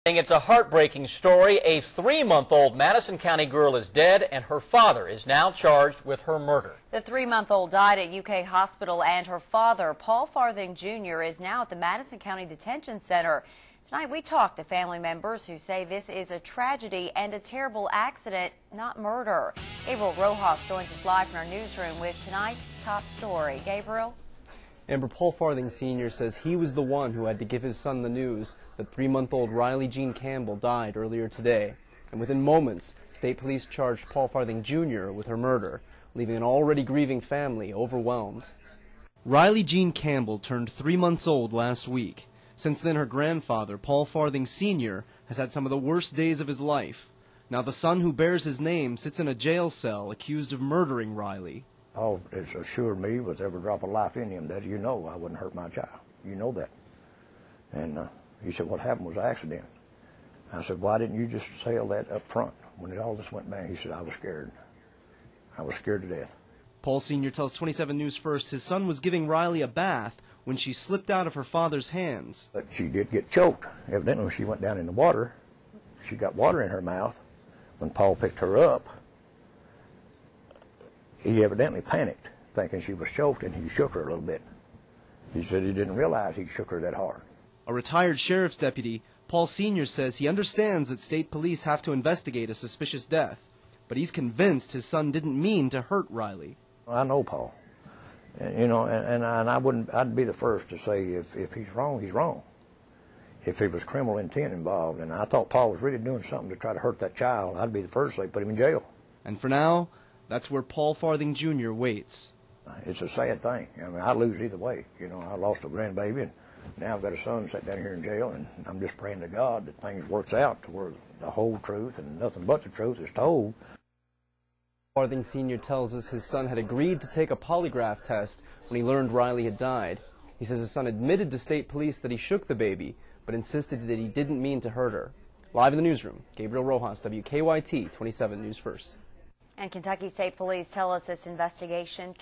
It's a heartbreaking story. A 3-month-old Madison County girl is dead, and her father is now charged with her murder. The 3-month-old died at UK Hospital, and her father, Paul Farthing Jr., is now at the Madison County Detention Center. Tonight we talked to family members who say this is a tragedy and a terrible accident, not murder. Gabriel Rojas joins us live from our newsroom with tonight's top story. Gabriel? Amber, Paul Farthing Sr. says he was the one who had to give his son the news that 3-month-old Riley Jean Campbell died earlier today. And within moments, state police charged Paul Farthing Jr. with her murder, leaving an already grieving family overwhelmed. Riley Jean Campbell turned 3 months old last week. Since then, her grandfather, Paul Farthing Sr., has had some of the worst days of his life. Now the son who bears his name sits in a jail cell accused of murdering Riley. Paul has assured me with every drop of life in him that you know I wouldn't hurt my child. You know that. And he said, what happened was an accident. I said, why didn't you just tell that up front when all this went down? He said, I was scared. I was scared to death. Paul Sr. tells 27 News First his son was giving Riley a bath when she slipped out of her father's hands. But she did get choked. Evidently, when she went down in the water, she got water in her mouth. When Paul picked her up, he evidently panicked, thinking she was choked, and he shook her a little bit. He said he didn't realize he shook her that hard. A retired sheriff's deputy, Paul Sr. says he understands that state police have to investigate a suspicious death, but he's convinced his son didn't mean to hurt Riley. I know Paul, and I'd be the first to say if he's wrong, he's wrong. If there was criminal intent involved, and I thought Paul was really doing something to try to hurt that child, I'd be the first to say put him in jail. And for now, that's where Paul Farthing Jr. waits. It's a sad thing. I mean, I lose either way. You know, I lost a grandbaby, and now I've got a son sitting down here in jail, and I'm just praying to God that things works out to where the whole truth and nothing but the truth is told. Farthing Sr. tells us his son had agreed to take a polygraph test when he learned Riley had died. He says his son admitted to state police that he shook the baby, but insisted that he didn't mean to hurt her. Live in the newsroom, Gabriel Rojas, WKYT 27 News First. And Kentucky State Police tell us this investigation